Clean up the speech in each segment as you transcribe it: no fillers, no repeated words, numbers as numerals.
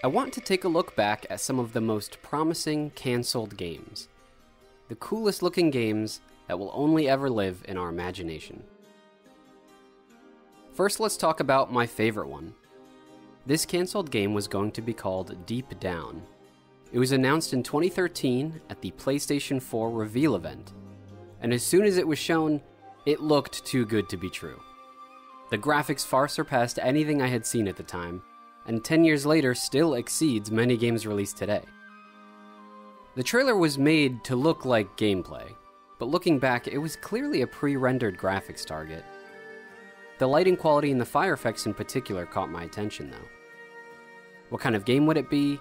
I want to take a look back at some of the most promising cancelled games. The coolest looking games that will only ever live in our imagination. First, let's talk about my favorite one. This cancelled game was going to be called Deep Down. It was announced in 2013 at the PlayStation 4 reveal event, and as soon as it was shown, it looked too good to be true. The graphics far surpassed anything I had seen at the time, and 10 years later still exceeds many games released today. The trailer was made to look like gameplay, but looking back, it was clearly a pre-rendered graphics target. The lighting quality and the fire effects in particular caught my attention though. What kind of game would it be?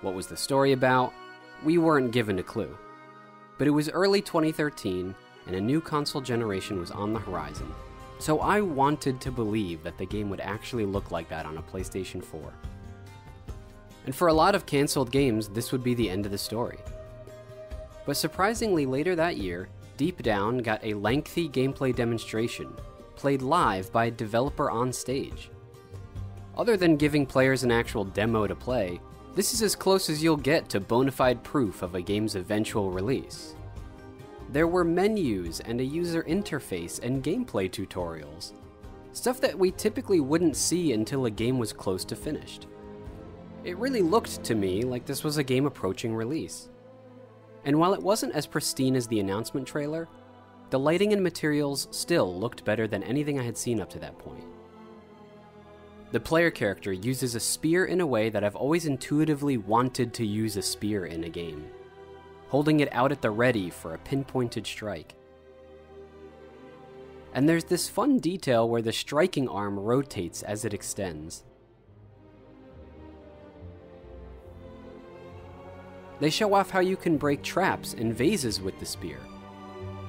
What was the story about? We weren't given a clue. But it was early 2013, and a new console generation was on the horizon, so I wanted to believe that the game would actually look like that on a PlayStation 4. And for a lot of cancelled games, this would be the end of the story. But surprisingly, later that year, Deep Down got a lengthy gameplay demonstration, played live by a developer on stage. Other than giving players an actual demo to play, this is as close as you'll get to bona fide proof of a game's eventual release. There were menus and a user interface and gameplay tutorials, stuff that we typically wouldn't see until a game was close to finished. It really looked to me like this was a game approaching release. And while it wasn't as pristine as the announcement trailer, the lighting and materials still looked better than anything I had seen up to that point. The player character uses a spear in a way that I've always intuitively wanted to use a spear in a game, holding it out at the ready for a pinpointed strike. And there's this fun detail where the striking arm rotates as it extends. They show off how you can break traps and vases with the spear.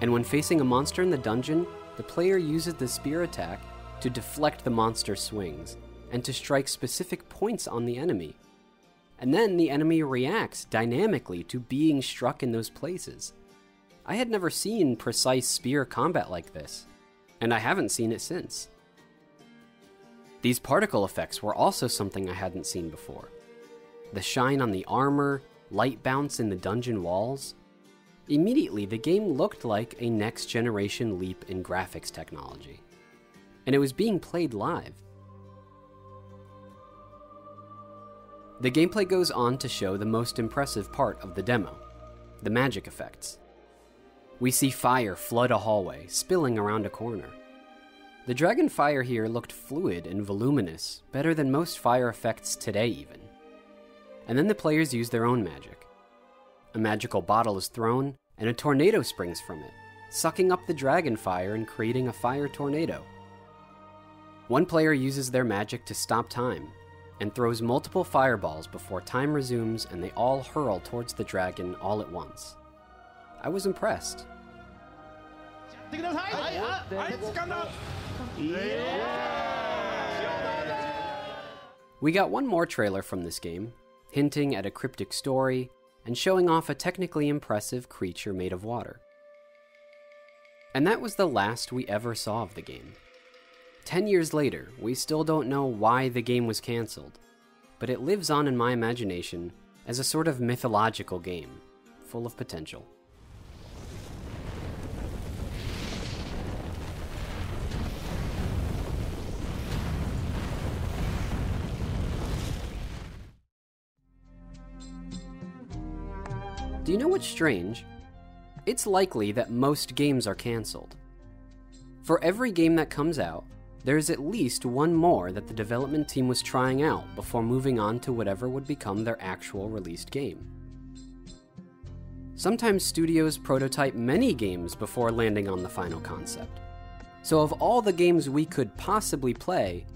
And when facing a monster in the dungeon, the player uses the spear attack to deflect the monster's swings, and to strike specific points on the enemy. And then the enemy reacts dynamically to being struck in those places. I had never seen precise spear combat like this, and I haven't seen it since. These particle effects were also something I hadn't seen before. The shine on the armor, light bounce in the dungeon walls. Immediately, the game looked like a next-generation leap in graphics technology. And it was being played live. The gameplay goes on to show the most impressive part of the demo, the magic effects. We see fire flood a hallway, spilling around a corner. The dragon fire here looked fluid and voluminous, better than most fire effects today even. And then the players use their own magic. A magical bottle is thrown, and a tornado springs from it, sucking up the dragon fire and creating a fire tornado. One player uses their magic to stop time, and throws multiple fireballs before time resumes and they all hurl towards the dragon all at once. I was impressed. We got one more trailer from this game, hinting at a cryptic story and showing off a technically impressive creature made of water. And that was the last we ever saw of the game. 10 years later, we still don't know why the game was cancelled, but it lives on in my imagination as a sort of mythological game, full of potential. Do you know what's strange? It's likely that most games are cancelled. For every game that comes out, there's at least one more that the development team was trying out before moving on to whatever would become their actual released game. Sometimes studios prototype many games before landing on the final concept. So of all the games we could possibly play,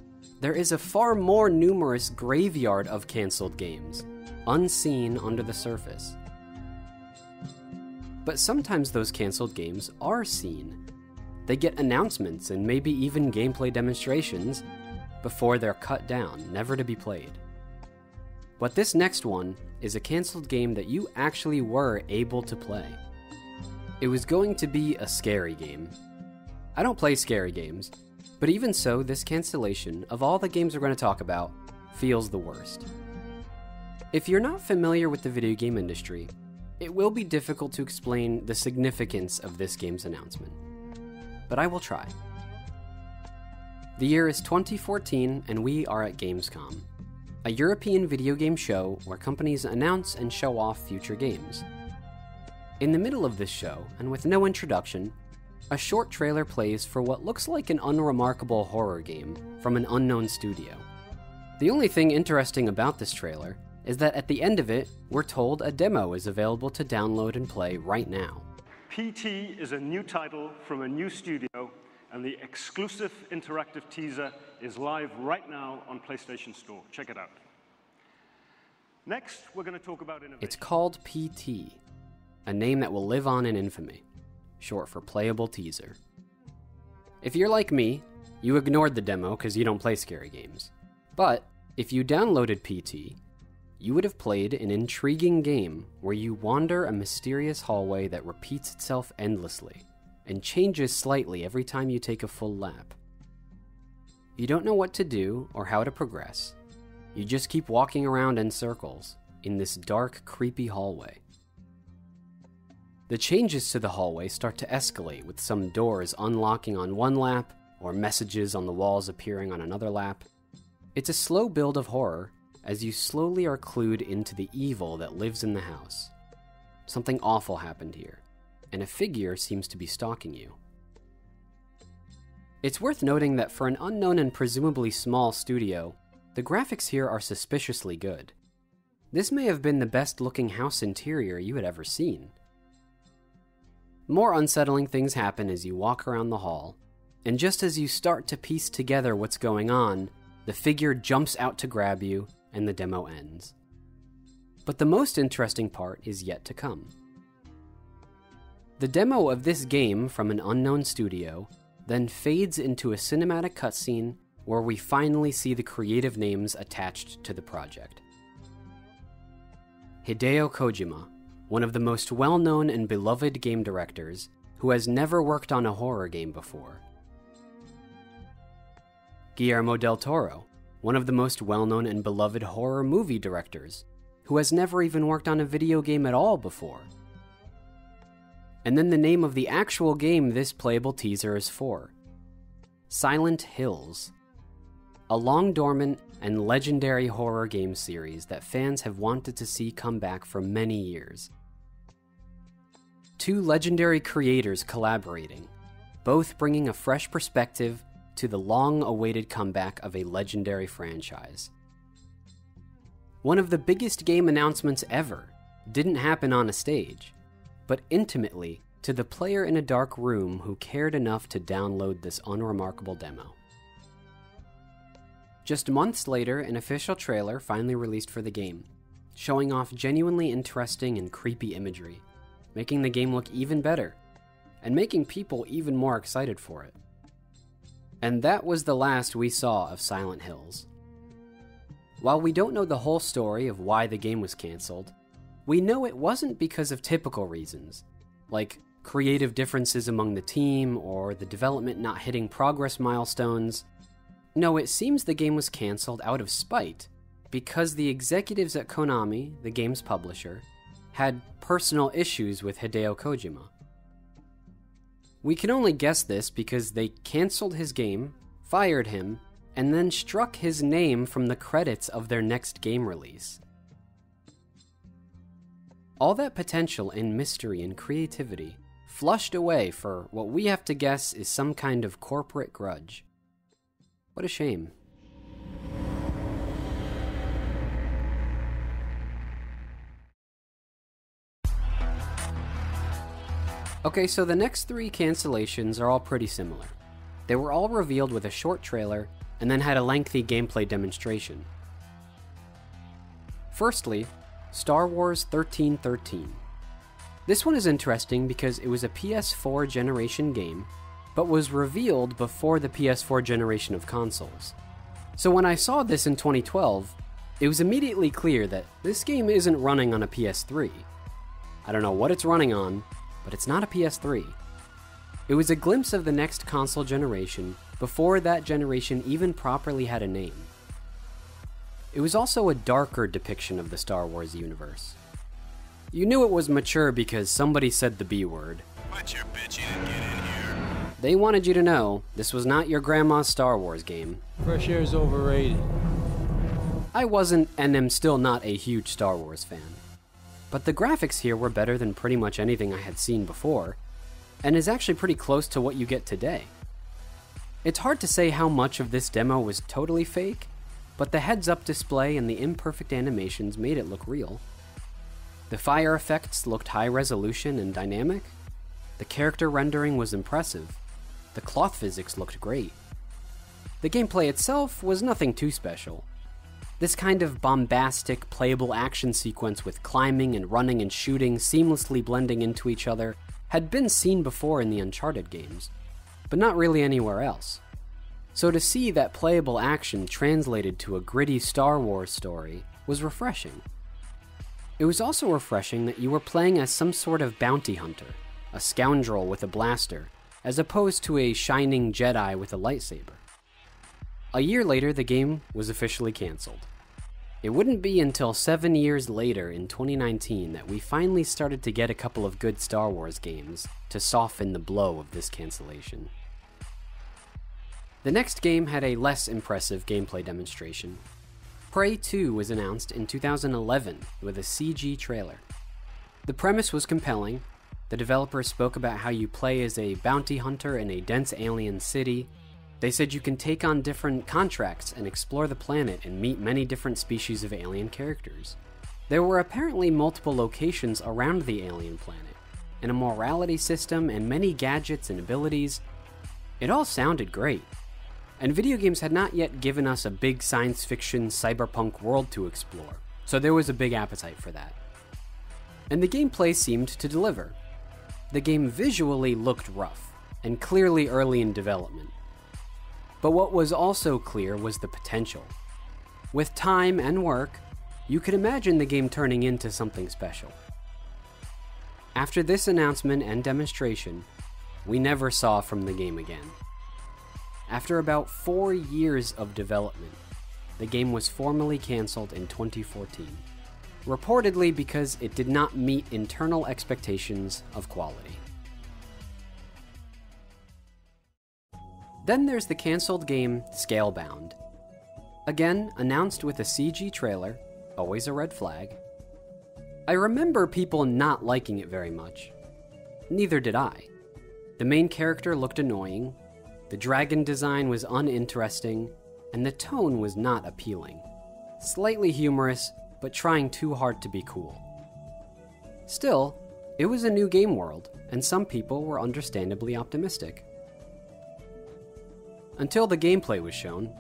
there is a far more numerous graveyard of cancelled games, unseen under the surface. But sometimes those cancelled games are seen. They get announcements and maybe even gameplay demonstrations before they're cut down, never to be played. But this next one is a cancelled game that you actually were able to play. It was going to be a scary game. I don't play scary games, but even so, this cancellation, of all the games we're going to talk about, feels the worst. If you're not familiar with the video game industry, it will be difficult to explain the significance of this game's announcement, but I will try. The year is 2014 and we are at Gamescom, a European video game show where companies announce and show off future games. In the middle of this show, and with no introduction, a short trailer plays for what looks like an unremarkable horror game from an unknown studio. The only thing interesting about this trailer is that at the end of it, we're told a demo is available to download and play right now. PT is a new title from a new studio, and the exclusive interactive teaser is live right now on PlayStation Store. Check it out. Next, we're going to talk about innovation. It's called PT, a name that will live on in infamy, short for Playable Teaser. If you're like me, you ignored the demo because you don't play scary games. But if you downloaded PT, you would have played an intriguing game where you wander a mysterious hallway that repeats itself endlessly and changes slightly every time you take a full lap. You don't know what to do or how to progress. You just keep walking around in circles in this dark, creepy hallway. The changes to the hallway start to escalate, with some doors unlocking on one lap or messages on the walls appearing on another lap. It's a slow build of horror as you slowly are clued into the evil that lives in the house. Something awful happened here, and a figure seems to be stalking you. It's worth noting that for an unknown and presumably small studio, the graphics here are suspiciously good. This may have been the best looking house interior you had ever seen. More unsettling things happen as you walk around the hall, and just as you start to piece together what's going on, the figure jumps out to grab you, and the demo ends. But the most interesting part is yet to come. The demo of this game from an unknown studio then fades into a cinematic cutscene where we finally see the creative names attached to the project. Hideo Kojima, one of the most well-known and beloved game directors, who has never worked on a horror game before. Guillermo del Toro, one of the most well-known and beloved horror movie directors, who has never even worked on a video game at all before. And then the name of the actual game this playable teaser is for: Silent Hills, a long-dormant and legendary horror game series that fans have wanted to see come back for many years. Two legendary creators collaborating, both bringing a fresh perspective to the long-awaited comeback of a legendary franchise. One of the biggest game announcements ever didn't happen on a stage, but intimately to the player in a dark room who cared enough to download this unremarkable demo. Just months later, an official trailer finally released for the game, showing off genuinely interesting and creepy imagery, making the game look even better, and making people even more excited for it. And that was the last we saw of Silent Hills. While we don't know the whole story of why the game was cancelled, we know it wasn't because of typical reasons, like creative differences among the team or the development not hitting progress milestones. No, it seems the game was cancelled out of spite, because the executives at Konami, the game's publisher, had personal issues with Hideo Kojima. We can only guess this because they cancelled his game, fired him, and then struck his name from the credits of their next game release. All that potential and mystery and creativity flushed away for what we have to guess is some kind of corporate grudge. What a shame. Okay, so the next three cancellations are all pretty similar. They were all revealed with a short trailer and then had a lengthy gameplay demonstration. Firstly, Star Wars 1313. This one is interesting because it was a PS4 generation game, but was revealed before the PS4 generation of consoles. So when I saw this in 2012, it was immediately clear that this game isn't running on a PS3. I don't know what it's running on, but it's not a PS3. It was a glimpse of the next console generation before that generation even properly had a name. It was also a darker depiction of the Star Wars universe. You knew it was mature because somebody said the B word. Quit your bitching and get in here. They wanted you to know this was not your grandma's Star Wars game. Fresh air is overrated. I wasn't, and am still not, a huge Star Wars fan. But the graphics here were better than pretty much anything I had seen before, and is actually pretty close to what you get today. It's hard to say how much of this demo was totally fake, but the heads-up display and the imperfect animations made it look real. The fire effects looked high resolution and dynamic. The character rendering was impressive. The cloth physics looked great. The gameplay itself was nothing too special. This kind of bombastic, playable action sequence with climbing and running and shooting seamlessly blending into each other had been seen before in the Uncharted games, but not really anywhere else. So to see that playable action translated to a gritty Star Wars story was refreshing. It was also refreshing that you were playing as some sort of bounty hunter, a scoundrel with a blaster, as opposed to a shining Jedi with a lightsaber. A year later, the game was officially canceled. It wouldn't be until 7 years later in 2019 that we finally started to get a couple of good Star Wars games to soften the blow of this cancellation. The next game had a less impressive gameplay demonstration. Prey 2 was announced in 2011 with a CG trailer. The premise was compelling. The developers spoke about how you play as a bounty hunter in a dense alien city. They said you can take on different contracts and explore the planet and meet many different species of alien characters. There were apparently multiple locations around the alien planet, and a morality system and many gadgets and abilities. It all sounded great. And video games had not yet given us a big science fiction cyberpunk world to explore, so there was a big appetite for that. And the gameplay seemed to deliver. The game visually looked rough, and clearly early in development. But what was also clear was the potential. With time and work, you could imagine the game turning into something special. After this announcement and demonstration, we never saw from the game again. After about 4 years of development, the game was formally canceled in 2014, reportedly because it did not meet internal expectations of quality. Then there's the cancelled game Scalebound. Again, announced with a CG trailer, always a red flag. I remember people not liking it very much. Neither did I. The main character looked annoying, the dragon design was uninteresting, and the tone was not appealing. Slightly humorous, but trying too hard to be cool. Still, it was a new game world, and some people were understandably optimistic. Until the gameplay was shown.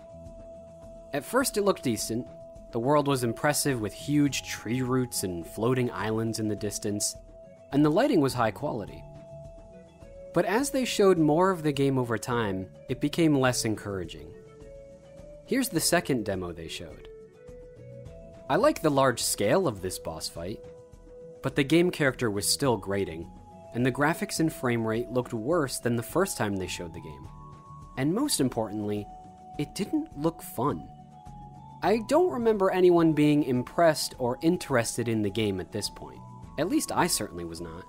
At first it looked decent. The world was impressive with huge tree roots and floating islands in the distance, and the lighting was high quality. But as they showed more of the game over time, it became less encouraging. Here's the second demo they showed. I like the large scale of this boss fight, but the game character was still grating, and the graphics and frame rate looked worse than the first time they showed the game. And most importantly, it didn't look fun. I don't remember anyone being impressed or interested in the game at this point. At least I certainly was not.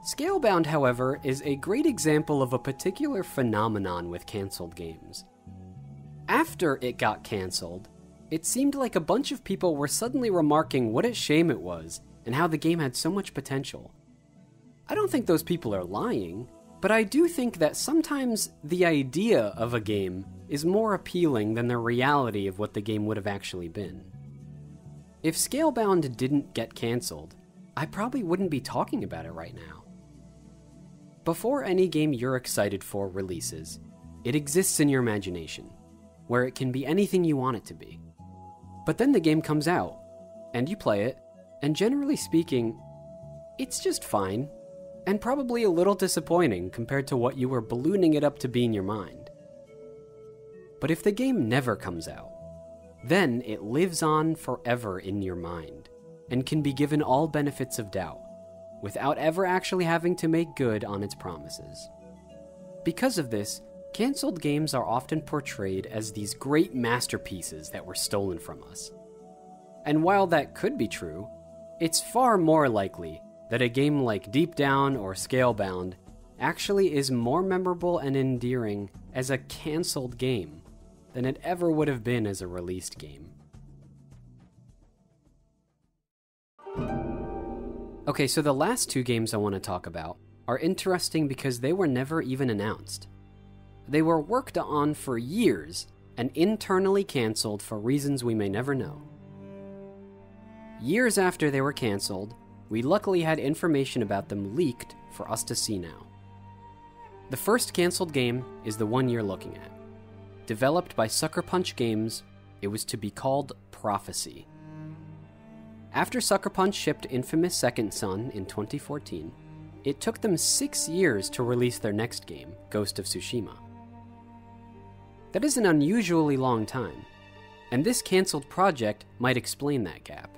Scalebound, however, is a great example of a particular phenomenon with cancelled games. After it got cancelled, it seemed like a bunch of people were suddenly remarking what a shame it was and how the game had so much potential. I don't think those people are lying, but I do think that sometimes the idea of a game is more appealing than the reality of what the game would have actually been. If Scalebound didn't get cancelled, I probably wouldn't be talking about it right now. Before any game you're excited for releases, it exists in your imagination, where it can be anything you want it to be. But then the game comes out, and you play it, and generally speaking, it's just fine, and probably a little disappointing compared to what you were ballooning it up to be in your mind. But if the game never comes out, then it lives on forever in your mind, and can be given all benefits of doubt, without ever actually having to make good on its promises. Because of this, Cancelled games are often portrayed as these great masterpieces that were stolen from us. And while that could be true, it's far more likely that a game like Deep Down or Scalebound actually is more memorable and endearing as a cancelled game than it ever would have been as a released game. Okay, so the last two games I want to talk about are interesting because they were never even announced. They were worked on for years and internally cancelled for reasons we may never know. Years after they were cancelled, we luckily had information about them leaked for us to see now. The first cancelled game is the one you're looking at. Developed by Sucker Punch Games, it was to be called Prophecy. After Sucker Punch shipped infamous Second Son in 2014, it took them 6 years to release their next game, Ghost of Tsushima. That is an unusually long time, and this cancelled project might explain that gap.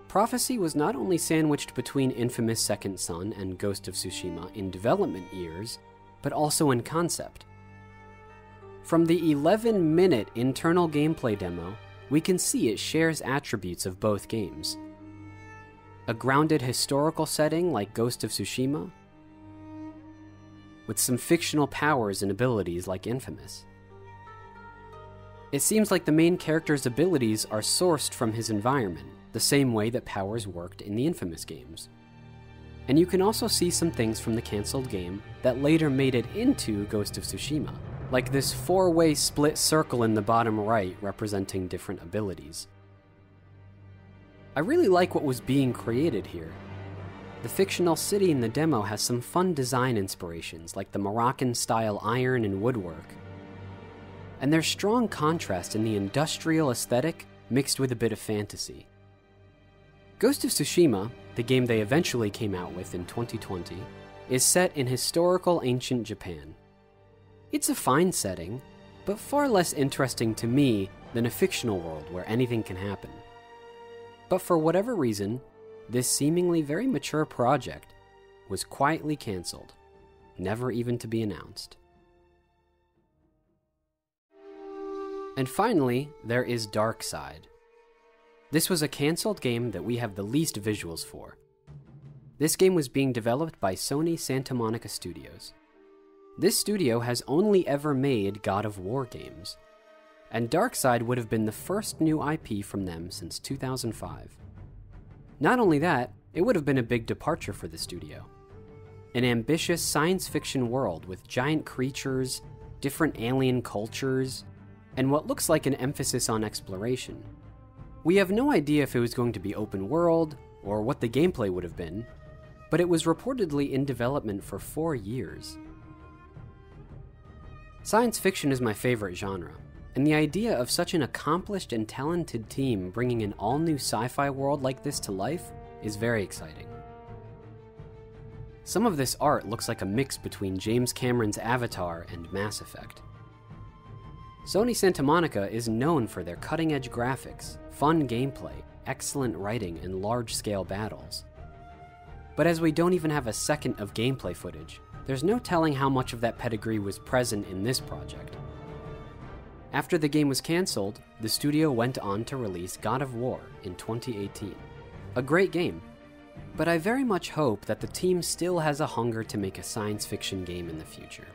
Prophecy was not only sandwiched between infamous Second Son and Ghost of Tsushima in development years, but also in concept. From the 11-minute internal gameplay demo, we can see it shares attributes of both games. A grounded historical setting like Ghost of Tsushima, with some fictional powers and abilities like Infamous. It seems like the main character's abilities are sourced from his environment, the same way that powers worked in the Infamous games. And you can also see some things from the cancelled game that later made it into Ghost of Tsushima, like this 4-way split circle in the bottom right representing different abilities. I really like what was being created here. The fictional city in the demo has some fun design inspirations, like the Moroccan-style iron and woodwork. And there's strong contrast in the industrial aesthetic mixed with a bit of fantasy. Ghost of Tsushima, the game they eventually came out with in 2020, is set in historical ancient Japan. It's a fine setting, but far less interesting to me than a fictional world where anything can happen. But for whatever reason, this seemingly very mature project was quietly cancelled, never even to be announced. And finally, there is Darkside. This was a cancelled game that we have the least visuals for. This game was being developed by Sony Santa Monica Studios. This studio has only ever made God of War games, and Darkside would have been the first new IP from them since 2005. Not only that, it would have been a big departure for the studio. An ambitious science fiction world with giant creatures, different alien cultures, and what looks like an emphasis on exploration. We have no idea if it was going to be open world, or what the gameplay would have been, but it was reportedly in development for 4 years. Science fiction is my favorite genre, and the idea of such an accomplished and talented team bringing an all-new sci-fi world like this to life is very exciting. Some of this art looks like a mix between James Cameron's Avatar and Mass Effect. Sony Santa Monica is known for their cutting-edge graphics, fun gameplay, excellent writing, and large-scale battles. But as we don't even have a second of gameplay footage, there's no telling how much of that pedigree was present in this project. After the game was cancelled, the studio went on to release God of War in 2018. A great game, but I very much hope that the team still has a hunger to make a science fiction game in the future.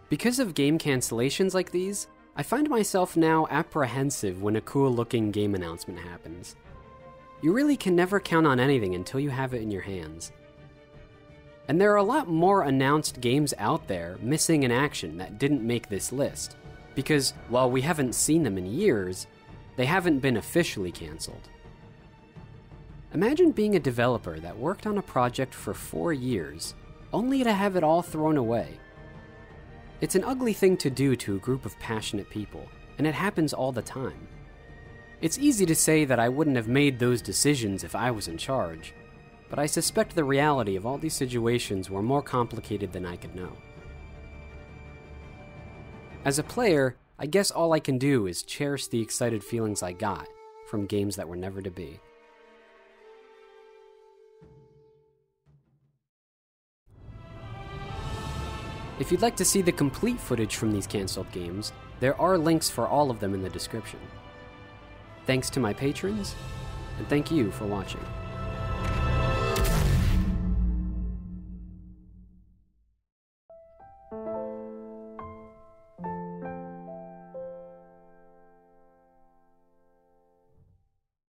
Because of game cancellations like these, I find myself now apprehensive when a cool-looking game announcement happens. You really can never count on anything until you have it in your hands. And there are a lot more announced games out there missing in action that didn't make this list, because while we haven't seen them in years, they haven't been officially cancelled. Imagine being a developer that worked on a project for 4 years, only to have it all thrown away. It's an ugly thing to do to a group of passionate people, and it happens all the time. It's easy to say that I wouldn't have made those decisions if I was in charge, but I suspect the reality of all these situations were more complicated than I could know. As a player, I guess all I can do is cherish the excited feelings I got from games that were never to be. If you'd like to see the complete footage from these cancelled games, there are links for all of them in the description. Thanks to my patrons, and thank you for watching.